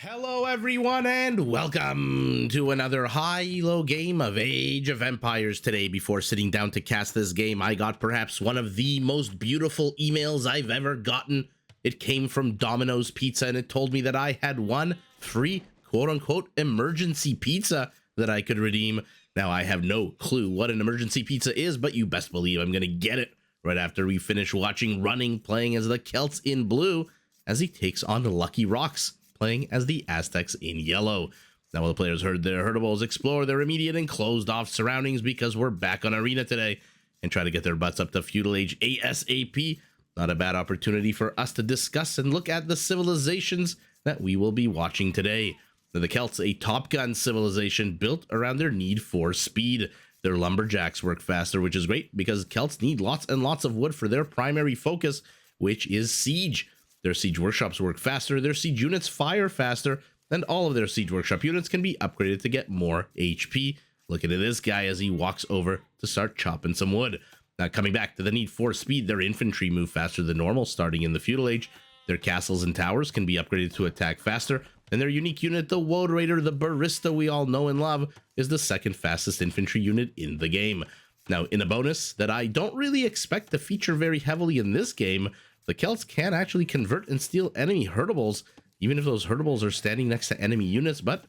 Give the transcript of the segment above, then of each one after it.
Hello everyone and welcome to another high-elo game of Age of Empires. Today, before sitting down to cast this game, I got perhaps one of the most beautiful emails I've ever gotten. It came from Domino's Pizza and it told me that I had one free quote-unquote emergency pizza that I could redeem. Now, I have no clue what an emergency pizza is, but you best believe I'm gonna get it right after we finish watching Running playing as the Celts in blue as he takes on the Lucky Rocks, playing as the Aztecs in yellow. Now, while the players heard their herdables explore their immediate and closed off surroundings because we're back on Arena today and try to get their butts up to Feudal Age ASAP, not a bad opportunity for us to discuss and look at the civilizations that we will be watching today. Now, the Celts, a Top Gun civilization built around their need for speed. Their lumberjacks work faster, which is great because Celts need lots and lots of wood for their primary focus, which is siege. Their siege workshops work faster, their siege units fire faster, and all of their siege workshop units can be upgraded to get more HP. Look at this guy as he walks over to start chopping some wood. Now, coming back to the need for speed, their infantry move faster than normal starting in the Feudal Age. Their castles and towers can be upgraded to attack faster, and their unique unit, the Woad Raider, the barista we all know and love, is the second fastest infantry unit in the game. Now, in a bonus that I don't really expect to feature very heavily in this game, the Celts can actually convert and steal enemy herdables, even if those herdables are standing next to enemy units, but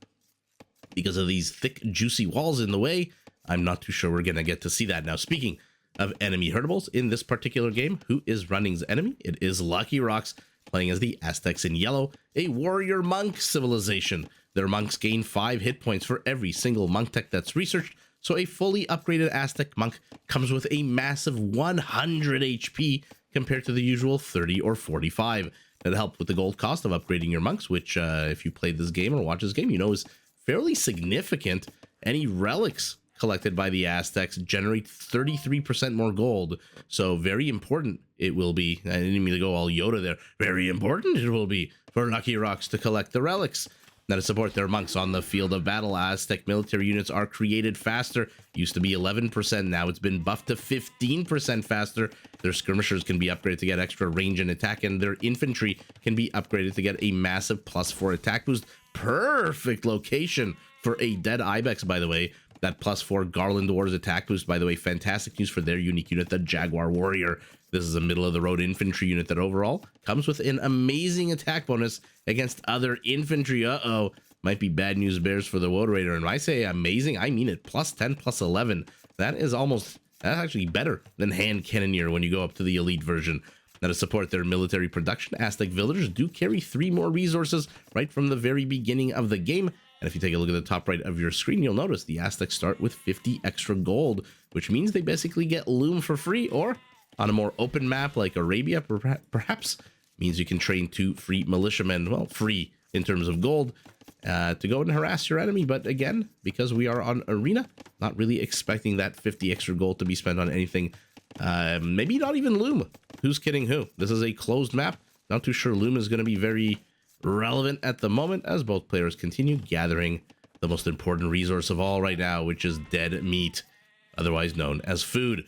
because of these thick, juicy walls in the way, I'm not too sure we're going to get to see that. Now, speaking of enemy herdables, in this particular game, who is Running's enemy? It is Lucky Rocks, playing as the Aztecs in yellow, a warrior monk civilization. Their monks gain 5 hit points for every single monk tech that's researched, so a fully upgraded Aztec monk comes with a massive 100 HP compared to the usual 30 or 45. That helped with the gold cost of upgrading your monks, which if you played this game or watch this game, you know is fairly significant. Any relics collected by the Aztecs generate 33% more gold, so very important it will be. I didn't mean to go all Yoda there. Very important it will be for Lucky Rocks to collect the relics. Now, to support their monks on the field of battle, Aztec military units are created faster. Used to be 11%, now it's been buffed to 15% faster. Their skirmishers can be upgraded to get extra range and attack, and their infantry can be upgraded to get a massive +4 attack boost. Perfect location for a dead Ibex, by the way. That +4 Garland Wars attack boost, by the way, fantastic news for their unique unit, the Jaguar Warrior. This is a middle-of-the-road infantry unit that overall comes with an amazing attack bonus against other infantry. Might be bad news bears for the Woad Raider. And when I say amazing, I mean it. +10, +11. That's actually better than Hand Cannoneer when you go up to the elite version. Now, to support their military production, Aztec villagers do carry 3 more resources right from the very beginning of the game. And if you take a look at the top right of your screen, you'll notice the Aztecs start with 50 extra gold, which means they basically get loom for free, or on a more open map like Arabia, perhaps means you can train 2 free militiamen, well, free in terms of gold, to go and harass your enemy. But again, because we are on Arena, not really expecting that 50 extra gold to be spent on anything, maybe not even loom. Who's kidding who? This is a closed map. Not too sure loom is going to be very relevant at the moment as both players continue gathering the most important resource of all right now, which is dead meat, otherwise known as food.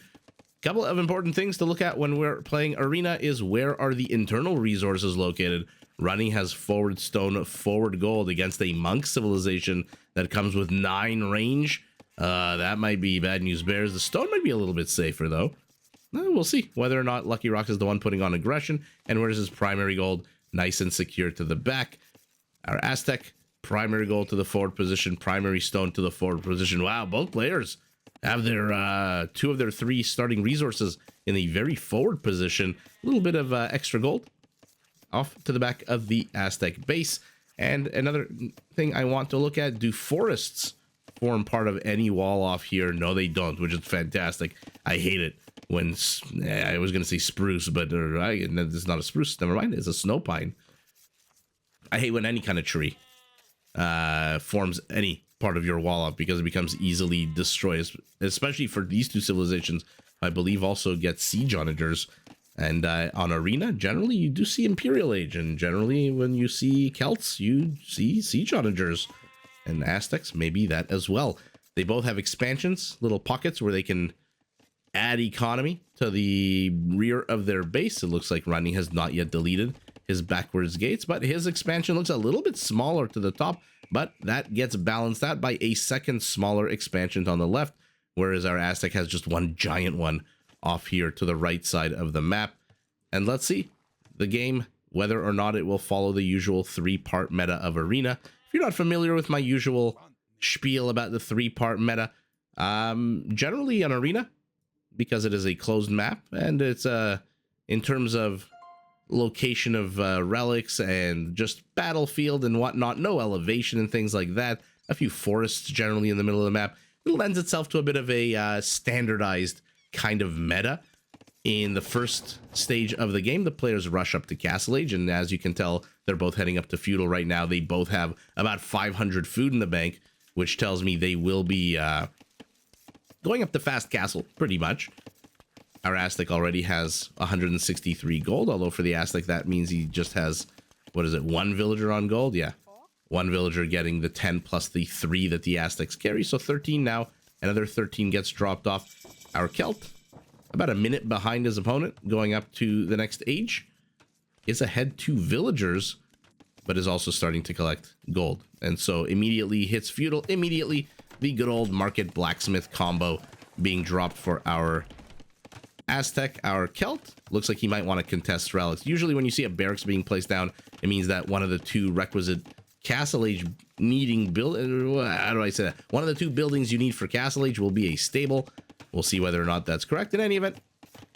Couple of important things to look at when we're playing Arena is where are the internal resources located. Running has forward stone, forward gold against a monk civilization that comes with 9 range. That might be bad news bears. The stone might be a little bit safer though. We'll see whether or not Lucky Rocks is the one putting on aggression and where's his primary gold. Nice and secure to the back. Our Aztec, primary gold to the forward position, primary stone to the forward position. Wow, both players have their 2 of their 3 starting resources in a very forward position. A little bit of extra gold off to the back of the Aztec base. And another thing I want to look at, do forests form part of any wall off here? No, they don't, which is fantastic. I hate it when, I was going to say spruce, but it's not a spruce. Never mind, it's a snow pine. I hate when any kind of tree forms any part of your wall off because it becomes easily destroyed, especially for these 2 civilizations. I believe also get siege onagers. And on Arena, generally, you do see Imperial Age. And generally, when you see Celts, you see siege onagers. And Aztecs, maybe that as well. They both have expansions, little pockets where they can add economy to the rear of their base. It looks like Running has not yet deleted his backwards gates, but his expansion looks a little bit smaller to the top, but that gets balanced out by a second smaller expansion on the left, whereas our Aztec has just one giant one off here to the right side of the map. And let's see the game, whether or not it will follow the usual 3-part meta of Arena. If you're not familiar with my usual spiel about the 3-part meta, generally on Arena, because it is a closed map and it's in terms of location of relics and just battlefield and whatnot, no elevation and things like that, a few forests generally in the middle of the map, it lends itself to a bit of a standardized kind of meta. In the first stage of the game, the players rush up to Castle Age, and as you can tell, they're both heading up to Feudal right now. They both have about 500 food in the bank, which tells me they will be going up to Fast Castle, pretty much. Our Aztec already has 163 gold, although for the Aztec, that means he just has, what is it, 1 villager on gold? Yeah, 1 villager getting the 10 plus the 3 that the Aztecs carry, so 13 now. Another 13 gets dropped off. Our Celt, about a minute behind his opponent, going up to the next age, is ahead 2 villagers, but is also starting to collect gold. And so immediately hits Feudal, immediately the good old market blacksmith combo being dropped for our Aztec. Our Celt looks like he might want to contest relics. Usually when you see a barracks being placed down, it means that one of the 2 requisite Castle Age needing build, how do I say that? One of the 2 buildings you need for Castle Age will be a stable. We'll see whether or not that's correct. In any event,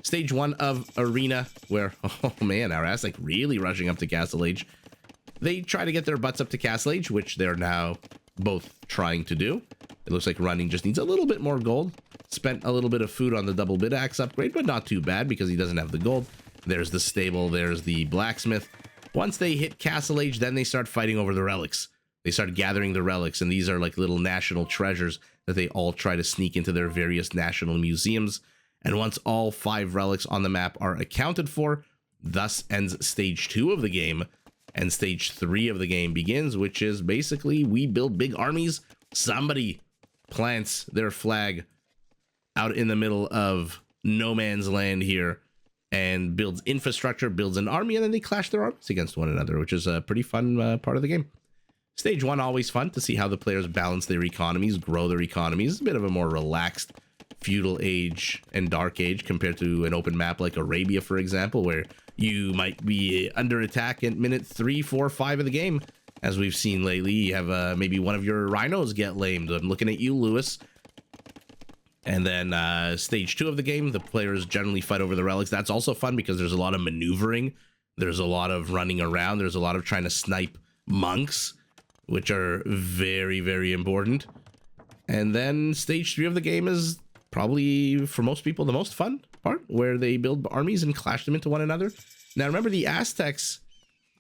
stage 1 of Arena, where, oh man, our Aztec really rushing up to Castle Age. They try to get their butts up to Castle Age, which they're now both trying to do. It looks like Running just needs a little bit more gold. Spent a little bit of food on the double bit axe upgrade, but not too bad because he doesn't have the gold. There's the stable, there's the blacksmith. Once they hit Castle Age, then they start fighting over the relics. They start gathering the relics, and these are like little national treasures that they all try to sneak into their various national museums. And once all 5 relics on the map are accounted for, thus ends stage 2 of the game, and stage 3 of the game begins, which is basically we build big armies. Somebody plants their flag out in the middle of no man's land here and builds infrastructure, builds an army, and then they clash their armies against one another, which is a pretty fun part of the game. Stage 1, always fun to see how the players balance their economies, grow their economies. It's a bit of a more relaxed Feudal Age and Dark Age compared to an open map like Arabia, for example, where you might be under attack at minute 3, 4, 5 of the game. As we've seen lately, you have maybe one of your rhinos get lamed. I'm looking at you, Lewis. And then stage 2 of the game, the players generally fight over the relics. That's also fun because there's a lot of maneuvering. There's a lot of running around. There's a lot of trying to snipe monks, which are very, very important. And then stage 3 of the game is probably, for most people, the most fun part, where they build armies and clash them into one another. Now, remember the Aztecs,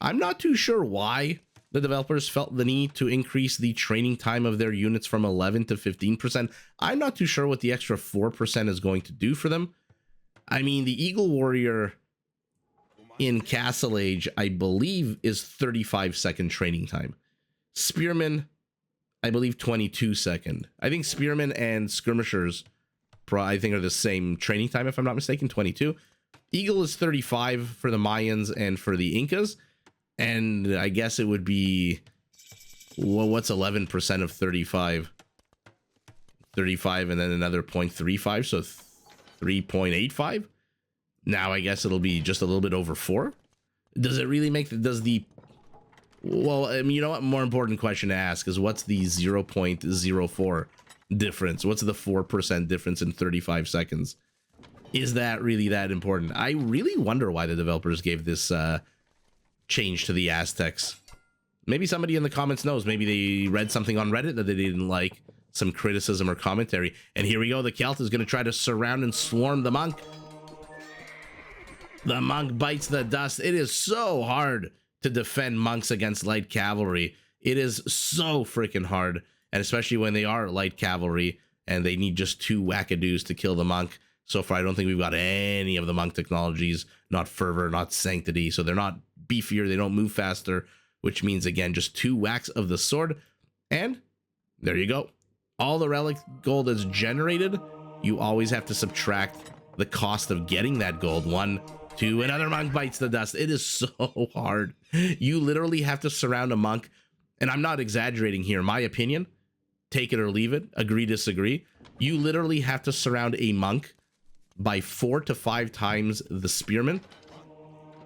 I'm not too sure why the developers felt the need to increase the training time of their units from 11 to 15%. I'm not too sure what the extra 4% is going to do for them. I mean, the Eagle Warrior in Castle Age, I believe, is 35-second training time. Spearmen, I believe 22-second. I think Spearmen and Skirmishers, I think, are the same training time, if I'm not mistaken, 22. Eagle is 35 for the Mayans and for the Incas. And I guess it would be, well, what's 11% of 35? 35 and then another 0.35, so 3.85. Now I guess it'll be just a little bit over 4. Does it really make, well, I mean, you know what, more important question to ask is what's the 0.04 difference? What's the 4% difference in 35 seconds? Is that really that important? I really wonder why the developers gave this change to the Aztecs. Maybe somebody in the comments knows. Maybe they read something on Reddit that they didn't like, some criticism or commentary. And here we go. The Celt is going to try to surround and swarm the monk. The monk bites the dust. It is so hard to defend monks against light cavalry. It is so freaking hard. And especially when they are light cavalry and they need just 2 wackadoos to kill the monk. So far, I don't think we've got any of the monk technologies, not fervor, not sanctity. So they're not beefier, they don't move faster, which means, again, just 2 whacks of the sword. And there you go. All the relic gold is generated. You always have to subtract the cost of getting that gold. 1 2. Another monk bites the dust. It is so hard. You literally have to surround a monk. And I'm not exaggerating here. My opinion, take it or leave it. Agree, disagree. You literally have to surround a monk by 4 to 5 times the spearmen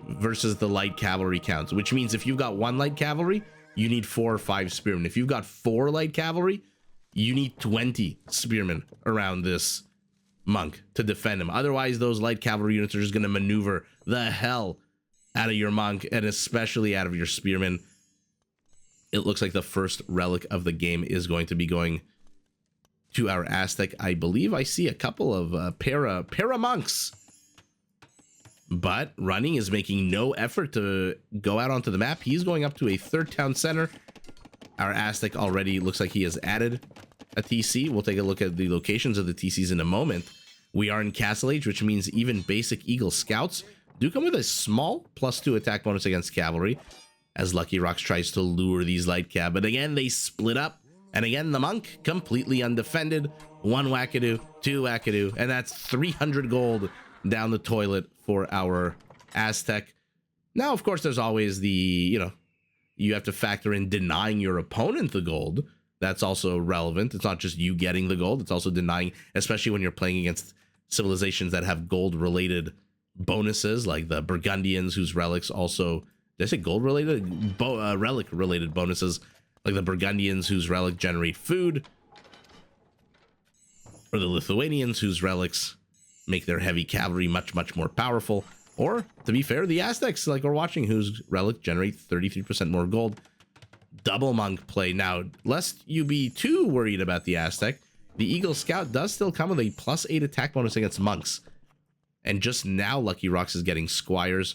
versus the light cavalry counts, which means if you've got 1 light cavalry, you need 4 or 5 spearmen. If you've got 4 light cavalry, you need 20 spearmen around this monk to defend him. Otherwise, those light cavalry units are just going to maneuver the hell out of your monk, and especially out of your spearmen. It looks like the first relic of the game is going to be going to our Aztec. I believe I see a couple of para monks, but Running is making no effort to go out onto the map. He's going up to a 3rd town center. Our Aztec already looks like he has added a TC. We'll take a look at the locations of the TCs in a moment. We are in Castle Age, which means even basic Eagle Scouts do come with a small +2 attack bonus against cavalry, as Lucky Rocks tries to lure these light cab. But again, they split up. And again, the monk completely undefended. 1 wackadoo, 2 wackadoo, and that's 300 gold down the toilet for our Aztec. Now, of course, there's always the, you have to factor in denying your opponent the gold. That's also relevant. It's not just you getting the gold. It's also denying, especially when you're playing against civilizations that have gold-related bonuses, like the Burgundians, whose relics also... Did I say gold-related? Relic-related bonuses, like the Burgundians, whose relic generate food, or the Lithuanians, whose relics make their heavy cavalry much, much more powerful. Or, to be fair, the Aztecs, like we're watching, whose relic generate 33% more gold. Double monk play. Now, lest you be too worried about the Aztec, the Eagle Scout does still come with a +8 attack bonus against monks. And just now, Lucky Rocks is getting squires.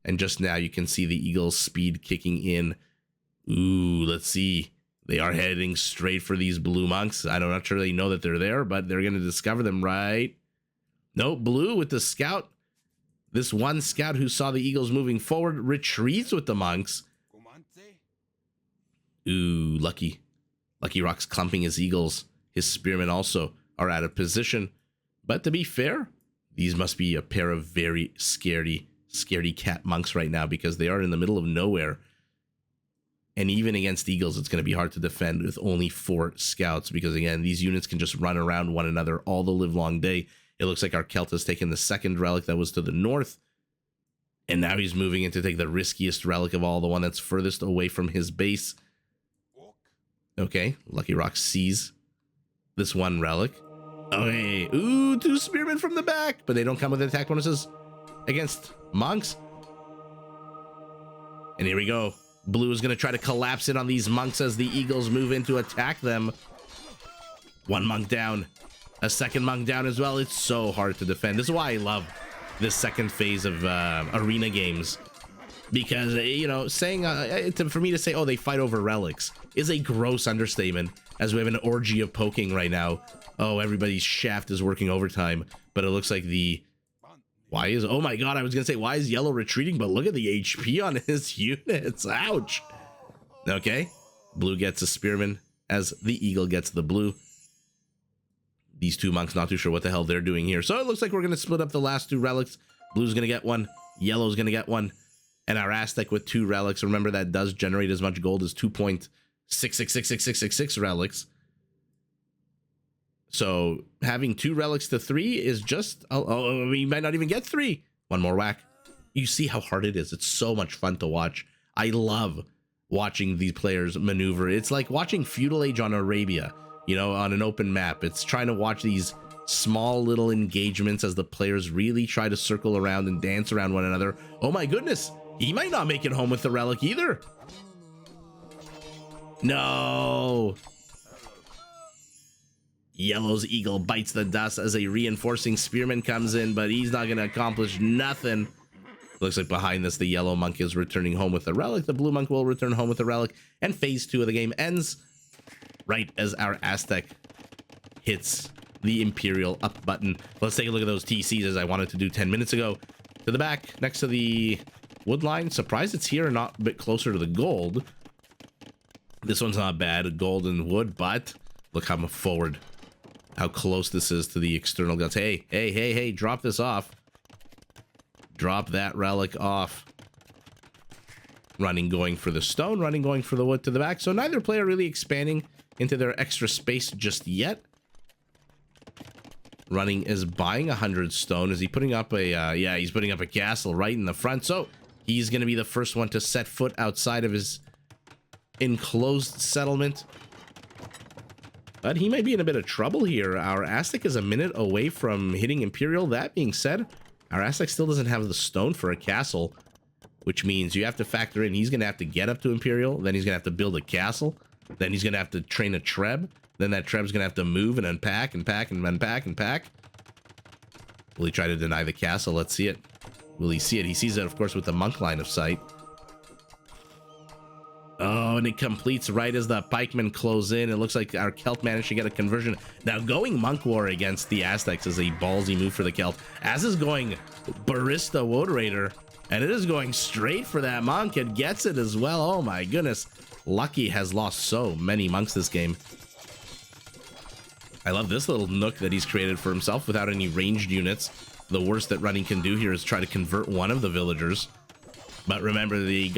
And just now you can see the Eagle's speed kicking in. Ooh, let's see. They are heading straight for these blue monks. I'm not sure they know that they're there, but they're going to discover them, right? Nope, blue with the scout. This one scout who saw the Eagles moving forward retreats with the monks. Ooh, Lucky Rock's clumping his Eagles. His spearmen also are out of position. But to be fair, these must be a pair of very scaredy cat monks right now, because they are in the middle of nowhere. And even against Eagles, it's going to be hard to defend with only 4 scouts, because again, these units can just run around one another all the live long day. It looks like our Celt has taken the 2nd relic that was to the north, and now he's moving in to take the riskiest relic of all, the one that's furthest away from his base. Okay, Lucky Rock sees this 1 relic. Okay, ooh, 2 spearmen from the back, but they don't come with attack bonuses against monks. And here we go. Blue is going to try to collapse in on these monks as the Eagles move in to attack them. 1 monk down. A 2nd monk down as well. It's so hard to defend. This is why I love this 2nd phase of arena games. Because, saying, for me to say, oh, they fight over relics is a gross understatement, as we have an orgy of poking right now. Oh, everybody's shaft is working overtime. But it looks like oh my god, I was gonna say, why is yellow retreating? But look at the HP on his units. Ouch. Okay, blue gets a spearman as the eagle gets the blue. These 2 monks not too sure what the hell they're doing here. So it looks like we're gonna split up the last 2 relics. Blue's gonna get 1, yellow's gonna get 1, and our Aztec with 2 relics. Remember, that does generate as much gold as 2.66666666 relics. So having 2 relics to 3 is just, you might not even get 3. 1 more whack. You see how hard it is. It's so much fun to watch. I love watching these players maneuver. It's like watching Feudal Age on Arabia, on an open map. It's trying to watch these small little engagements as the players really try to circle around and dance around one another. Oh my goodness, he might not make it home with the relic either. No. Yellow's eagle bites the dust as a reinforcing spearman comes in, but he's not going to accomplish nothing. Looks like behind this, the yellow monk is returning home with the relic. The blue monk will return home with the relic, and phase 2 of the game ends right as our Aztec hits the Imperial up button. Let's take a look at those TCs as I wanted to do 10 minutes ago. To the back, next to the wood line. Surprised it's here and not a bit closer to the gold. This one's not bad, gold and wood, but look how forward, how close this is to the external guns. Hey, drop this off. Drop that relic off. Running going for the stone, running going for the wood to the back. So neither player really expanding into their extra space just yet. Running is buying 100 stone. Is he putting up a, yeah, he's putting up a castle right in the front. So he's going to be the first one to set foot outside of his enclosed settlement. But he might be in a bit of trouble here. Our Aztec is a minute away from hitting Imperial. That being said, our Aztec still doesn't have the stone for a castle, which means you have to factor in he's going to have to get up to Imperial, then he's going to have to build a castle, then he's going to have to train a Treb, then that Treb's going to have to move and unpack and pack and unpack and pack. Will he try to deny the castle? Let's see it. Will he see it? He sees it, of course, with the monk line of sight. Oh, and it completes right as the pikemen close in. It looks like our Celt managed to get a conversion. Now, going Monk War against the Aztecs is a ballsy move for the Celt. As is going Barista Woad Raider, and it is going straight for that monk. It gets it as well. Oh my goodness. Lucky has lost so many monks this game. I love this little nook that he's created for himself without any ranged units. The worst that running can do here is try to convert one of the villagers. But remember, the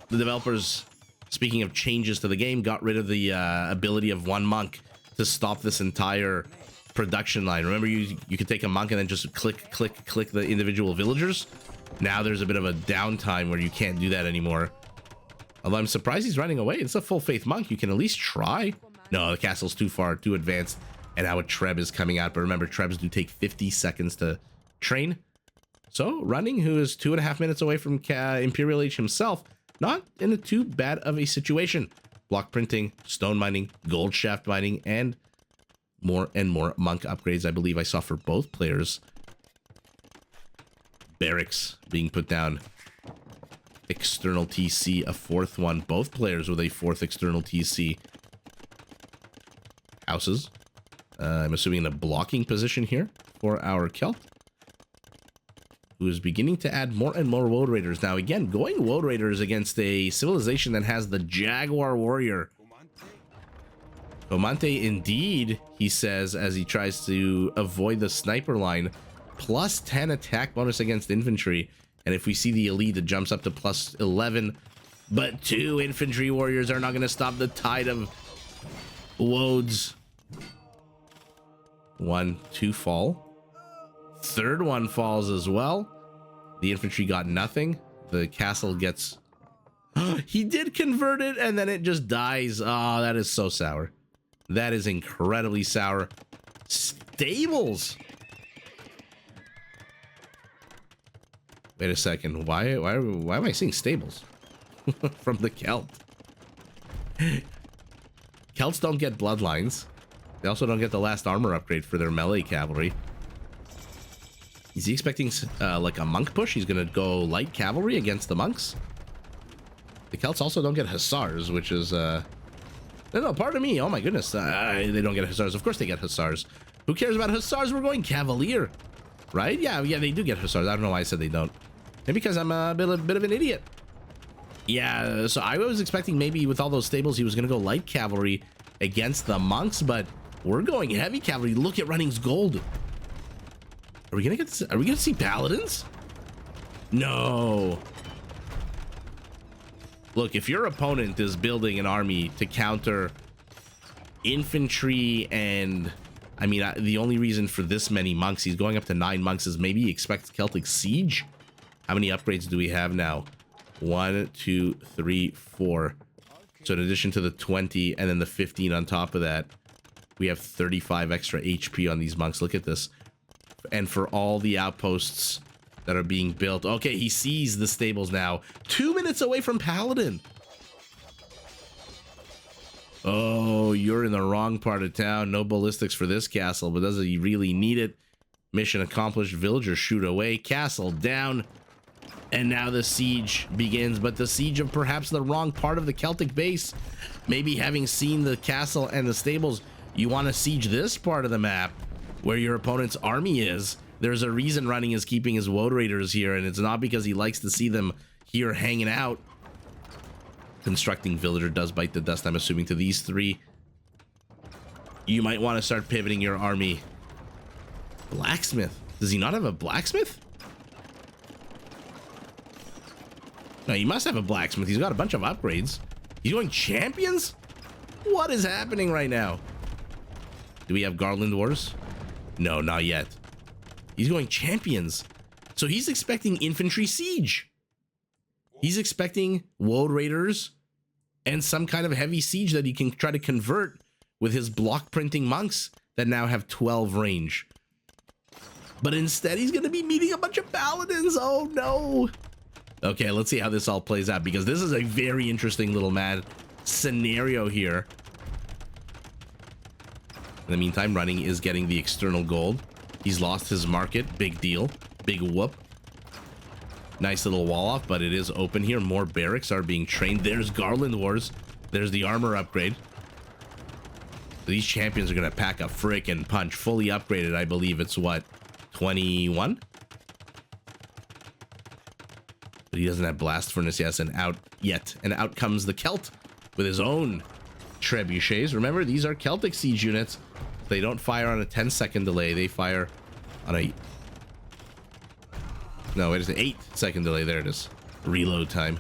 developers, speaking of changes to the game, got rid of the ability of one monk to stop this entire production line. Remember, you could take a monk and then just click the individual villagers. Now there's a bit of a downtime where you can't do that anymore. Although I'm surprised he's running away. It's a full faith monk. You can at least try. No, the castle's too far, too advanced. And now a Treb is coming out. But remember, Trebs do take 50 seconds to train. So running, who is 2.5 minutes away from Imperial Age himself, not in a too bad of a situation. Block printing, stone mining, gold shaft mining, and more monk upgrades I believe I saw for both players. Barracks being put down. External TC, a fourth one. Both players with a fourth external TC. Houses. I'm assuming in a blocking position here for our Celt, who is beginning to add more and more Woad Raiders. Now, again, going Woad Raiders against a civilization that has the Jaguar Warrior. Comante, indeed, he says, as he tries to avoid the sniper line. Plus 10 attack bonus against infantry. And if we see the elite, it jumps up to plus 11. But 2 infantry warriors are not going to stop the tide of Woads. 1, 2 fall. Third one falls as well. The infantry got nothing. The castle gets... he did convert it, and then it just dies. Oh, that is so sour. That is incredibly sour. Stables. Wait a second. Why am I seeing stables from the Celt? Celts don't get bloodlines. They also don't get the last armor upgrade for their melee cavalry. Is he expecting like a monk push? He's gonna go light cavalry against the monks. The Celts also don't get hussars, which is no, pardon me. Oh my goodness, they don't get hussars. Of course they get hussars. Who cares about hussars? We're going cavalier, right? Yeah, they do get hussars. I don't know why I said they don't. Maybe because I'm a bit of an idiot. Yeah, so I was expecting maybe with all those stables he was gonna go light cavalry against the monks, but we're going heavy cavalry. Look at Running's gold. Are we gonna see paladins? No. Look, if your opponent is building an army to counter infantry and... I mean, the only reason for this many monks, he's going up to 9 monks, is maybe he expects Celtic Siege. How many upgrades do we have now? 1, 2, 3, 4. So in addition to the 20 and then the 15 on top of that, we have 35 extra HP on these monks. Look at this. And for all the outposts that are being built. Okay, he sees the stables now. 2 minutes away from Paladin. Oh, you're in the wrong part of town. No ballistics for this castle, but does he really need it? Mission accomplished. Villagers shoot away. Castle down. And now the siege begins, but the siege of perhaps the wrong part of the Celtic base. Maybe having seen the castle and the stables, you want to siege this part of the map where your opponent's army is. There's a reason Running is keeping his Woad Raiders here, and it's not because he likes to see them here hanging out. Constructing villager does bite the dust, I'm assuming, to these 3. You might want to start pivoting your army. Blacksmith. Does he not have a blacksmith? No, he must have a blacksmith. He's got a bunch of upgrades. He's going champions? What is happening right now? Do we have Garland Wars? No, not yet. He's going champions. So he's expecting infantry siege. He's expecting Woad Raiders and some kind of heavy siege that he can try to convert with his block printing monks that now have 12 range. But instead, he's going to be meeting a bunch of paladins. Oh, no. Okay, let's see how this all plays out, because this is a very interesting little mad scenario here. In the meantime, Running is getting the external gold. He's lost his market. Big deal. Big whoop. Nice little wall off, but it is open here. More barracks are being trained. There's Garland Wars. There's the armor upgrade. These champions are going to pack a frickin' punch. Fully upgraded, I believe it's what? 21? But he doesn't have blast furnace yet, and out comes the Celt with his own trebuchets. Remember, these are Celtic siege units. They don't fire on a 10-second delay. They fire on a... No, it is an 8-second delay. There it is. Reload time.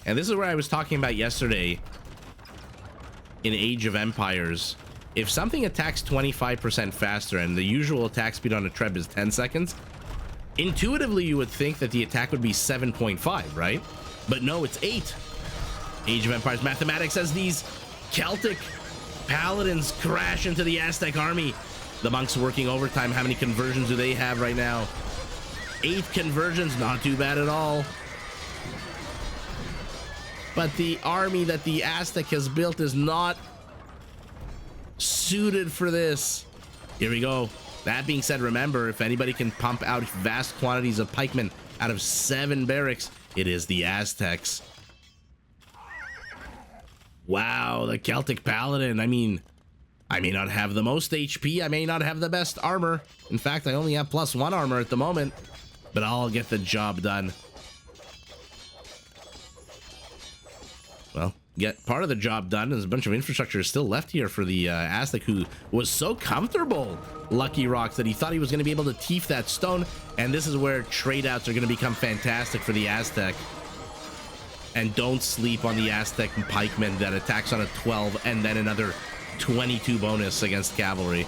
And this is where I was talking about yesterday in Age of Empires. If something attacks 25% faster and the usual attack speed on a Treb is 10 seconds, intuitively you would think that the attack would be 7.5, right? But no, it's 8. Age of Empires mathematics as these Celtic paladins crash into the Aztec army. The monks working overtime. How many conversions do they have right now? 8 conversions, not too bad at all. But the army that the Aztec has built is not suited for this. Here we go. That being said, remember, if anybody can pump out vast quantities of pikemen out of 7 barracks, it is the Aztecs. Wow, the Celtic Paladin. I mean, I may not have the most HP. I may not have the best armor. In fact, I only have +1 armor at the moment, but I'll get the job done. Well, get part of the job done. There's a bunch of infrastructure still left here for the Aztec, who was so comfortable, Lucky Rocks, that he thought he was going to be able to teeth that stone. And this is where trade outs are going to become fantastic for the Aztec. And don't sleep on the Aztec pikeman that attacks on a 12 and then another 22 bonus against cavalry.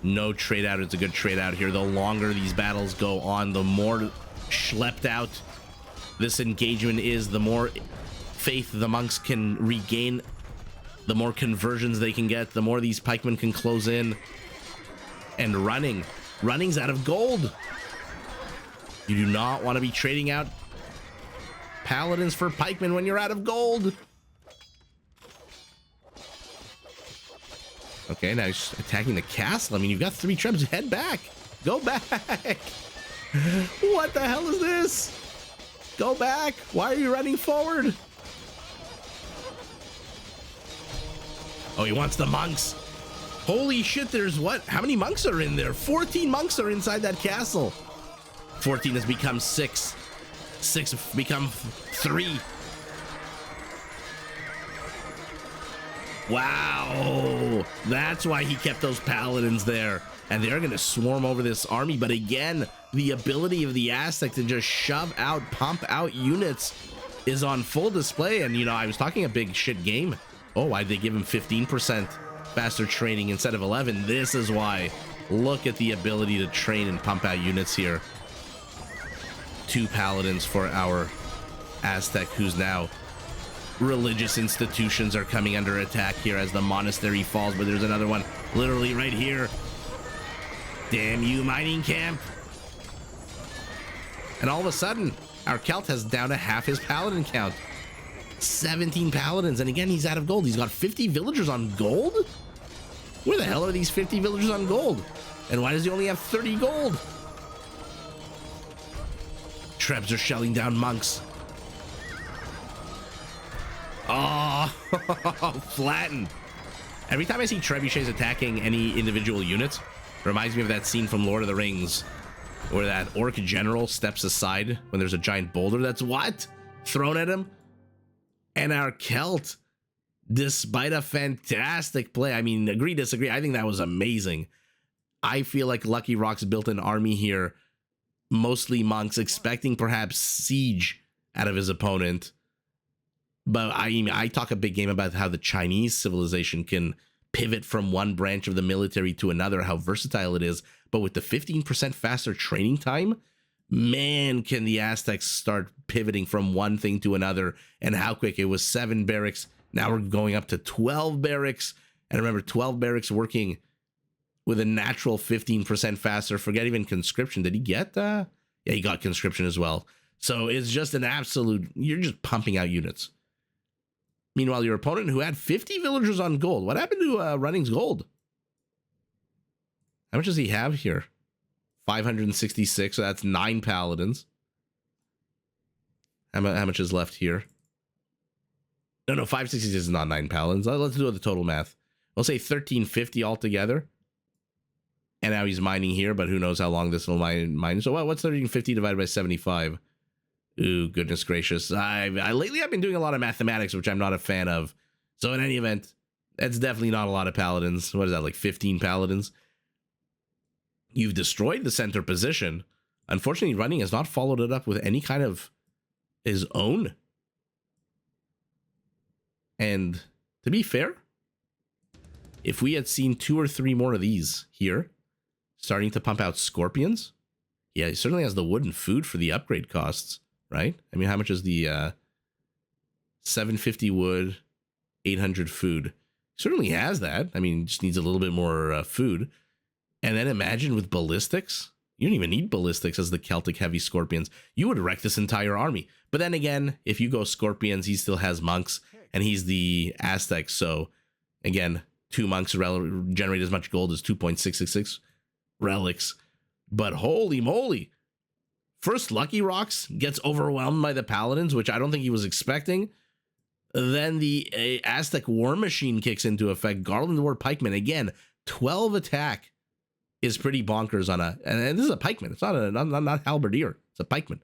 No trade out is a good trade out here. The longer these battles go on, the more schlepped out this engagement is, the more faith the monks can regain, the more conversions they can get, the more these pikemen can close in. And running's out of gold. You do not want to be trading out paladins for pikemen when you're out of gold. Okay, now he's attacking the castle. I mean, you've got 3 trebs. Head back. Go back. What the hell is this? Go back. Why are you running forward? Oh, he wants the monks. Holy shit, there's what? How many monks are in there? 14 monks are inside that castle. 14 has become 6. 6 have become 3. Wow. That's why he kept those paladins there. And they're going to swarm over this army. But again, the ability of the Aztec to just shove out, pump out units is on full display. And, you know, I was talking a big shit game. Oh, why'd they give him 15% faster training instead of 11? This is why. Look at the ability to train and pump out units here. 2 paladins for our Aztec, who's now... Religious institutions are coming under attack here as the monastery falls, but there's another one literally right here. Damn you, mining camp. And all of a sudden, our Celt has down to half his paladin count. 17 paladins, and again, he's out of gold. He's got 50 villagers on gold? Where the hell are these 50 villagers on gold? And why does he only have 30 gold? Trebs are shelling down monks. Oh, flattened. Every time I see trebuchets attacking any individual units, it reminds me of that scene from Lord of the Rings where that orc general steps aside when there's a giant boulder that's thrown at him. And our Celt, despite a fantastic play, I mean, agree, disagree, I think that was amazing. I feel like Lucky Rocks built an army here, mostly monks, expecting perhaps siege out of his opponent. But I talk a big game about how the Chinese civilization can pivot from one branch of the military to another, how versatile it is. But with the 15% faster training time, man, can the Aztecs start pivoting from one thing to another, and how quick. It was 7 barracks. Now we're going up to 12 barracks. And remember, 12 barracks working with a natural 15% faster. Forget even conscription. Did he get yeah, he got conscription as well. So it's just an absolute, you're just pumping out units. Meanwhile, your opponent, who had 50 villagers on gold, what happened to Running's gold? How much does he have here? 566, so that's 9 paladins. How much is left here? No, 566 is not 9 paladins. Let's do the total math. We'll say 1350 altogether. And now he's mining here, but who knows how long this will mine. So what's 1350 divided by 75? Ooh, goodness gracious. Lately I've been doing a lot of mathematics, which I'm not a fan of. So in any event, that's definitely not a lot of paladins. What is that, like 15 paladins? You've destroyed the center position. Unfortunately, Running has not followed it up with any kind of his own. And to be fair, if we had seen 2 or 3 more of these here, starting to pump out scorpions, yeah, he certainly has the wood and food for the upgrade costs, right? I mean, how much is the 750 wood, 800 food? Certainly has that. I mean, just needs a little bit more food. And then imagine with ballistics. You don't even need ballistics as the Celtic heavy scorpions. You would wreck this entire army. But then again, if you go scorpions, he still has monks, and he's the Aztecs. So again, 2 monks generate as much gold as 2.666 relics. But holy moly. First, Lucky Rocks gets overwhelmed by the paladins, which I don't think he was expecting. Then the Aztec War Machine kicks into effect. Garland War Pikeman, again, 12 attack is pretty bonkers on and this is a pikeman. It's not halberdier. It's a pikeman.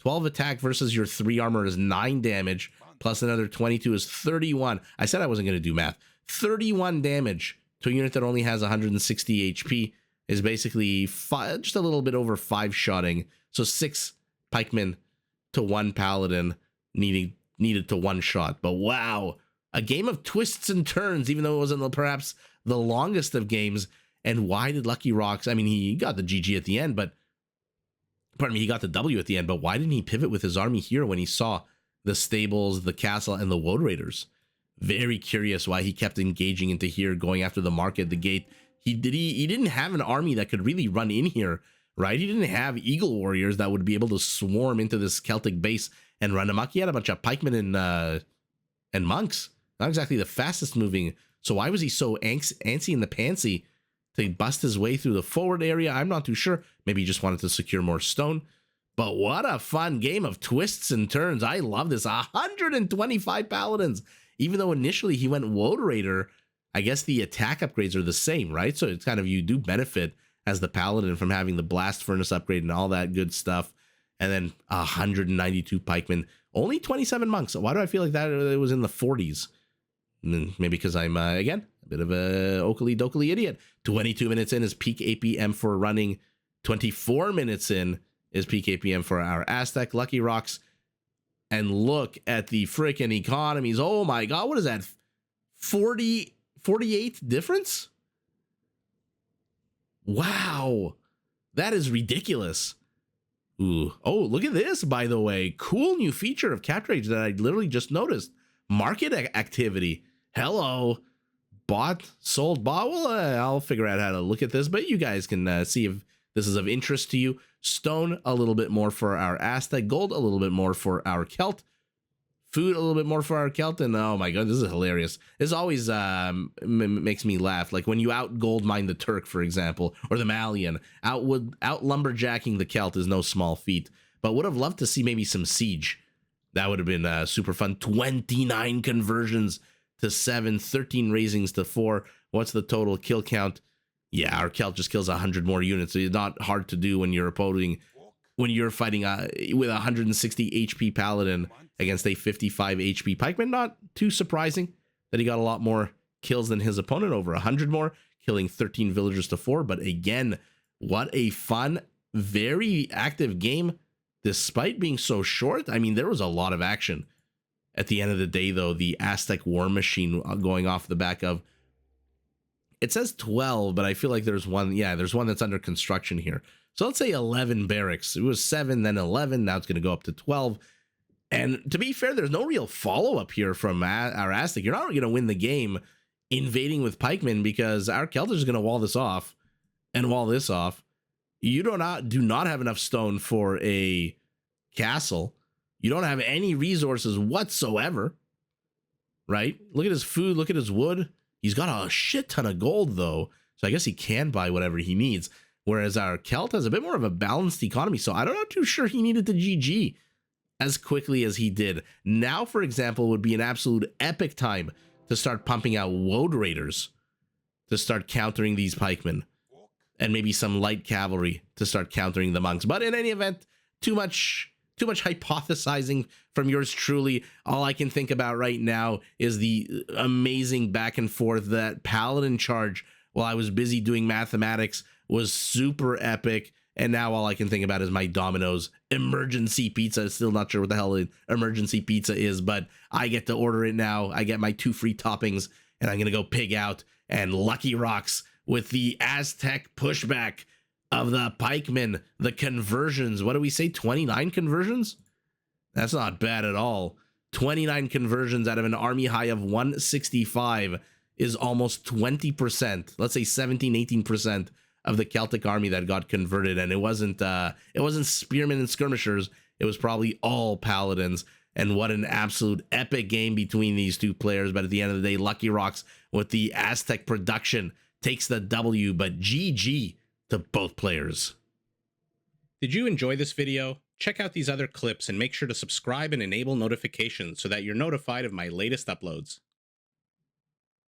12 attack versus your 3 armor is 9 damage, plus another 22 is 31. I said I wasn't going to do math. 31 damage to a unit that only has 160 HP is basically just a little bit over 5 shotting. So 6 pikemen to 1 paladin needed to 1 shot. But wow, a game of twists and turns, even though it wasn't perhaps the longest of games. And why did Lucky Rocks, I mean, he got the GG at the end, but, pardon me, he got the W at the end, but why didn't he pivot with his army here when he saw the stables, the castle, and the Woad Raiders? Very curious why he kept engaging into here, going after the market, the gate. He didn't have an army that could really run in here, right? He didn't have Eagle Warriors that would be able to swarm into this Celtic base and run amok. He had a bunch of pikemen and monks. Not exactly the fastest moving. So why was he so antsy in the pantsy to bust his way through the forward area? I'm not too sure. Maybe he just wanted to secure more stone. But what a fun game of twists and turns. I love this. 125 paladins. Even though initially he went Woad Raider, I guess the attack upgrades are the same, right? So it's kind of, you do benefit as the paladin from having the blast furnace upgrade and all that good stuff. And then 192 pikemen. Only 27 monks. Why do I feel like that it was in the 40s? Maybe because I'm, again, a bit of a Oakley-dokley idiot. 22 minutes in is peak APM for Running. 24 minutes in is peak APM for our Aztec Lucky Rocks. And look at the freaking economies. Oh my God, what is that? 48 difference? Wow. That is ridiculous. Ooh. Oh, look at this, by the way. Cool new feature of Capture Age that I literally just noticed. Market activity. Hello. Bought, sold, bought. Well, I'll figure out how to look at this, but you guys can see if this is of interest to you. Stone, a little bit more for our Aztec. Gold, a little bit more for our Celt. Food, a little bit more for our Celt. And oh my God, this is hilarious. This always makes me laugh. Like when you out gold mine the Turk, for example, or the Malian. Out lumberjacking the Celt is no small feat. But would have loved to see maybe some siege. That would have been super fun. 29 conversions to 7, 13 raisings to 4. What's the total kill count? Yeah, our Celt just kills 100 more units. So it's not hard to do when you're fighting with 160 HP Paladin against a 55 HP Pikeman. Not too surprising that he got a lot more kills than his opponent, over 100 more killing 13 villagers to 4. But again, what a fun, very active game, despite being so short. I mean, there was a lot of action. At the end of the day, though, the Aztec war machine going off the back of, it says 12, but I feel like there's one, yeah, there's one that's under construction here. So let's say 11 barracks. It was 7, then 11. Now it's going to go up to 12. And to be fair, there's no real follow-up here from our Aztec. You're not going to win the game invading with pikemen because our Celts are going to wall this off and wall this off. You do not have enough stone for a castle. You don't have any resources whatsoever, right? Look at his food. Look at his wood. He's got a shit ton of gold, though. So I guess he can buy whatever he needs. Whereas our Celt has a bit more of a balanced economy. So I'm not too sure he needed to GG as quickly as he did. Now, for example, would be an absolute epic time to start pumping out Woad Raiders to start countering these pikemen. And maybe some light cavalry to start countering the monks. But in any event, too much hypothesizing from yours truly. All I can think about right now is the amazing back and forth. That paladin charge while I was busy doing mathematics was super epic. And now all I can think about is my Domino's emergency pizza. Still not sure what the hell an emergency pizza is, but I get to order it now. I get my 2 free toppings, and I'm going to go pig out and Lucky Rocks with the Aztec pushback of the pikemen, the conversions. What do we say? 29 conversions? That's not bad at all. 29 conversions out of an army high of 165 is almost 20%. Let's say 17-18% of the Celtic army that got converted. And it wasn't spearmen and skirmishers. It was probably all paladins. And what an absolute epic game between these two players. But at the end of the day, Lucky Rocks with the Aztec production takes the W, but GG to both players. Did you enjoy this video? Check out these other clips and make sure to subscribe and enable notifications so that you're notified of my latest uploads.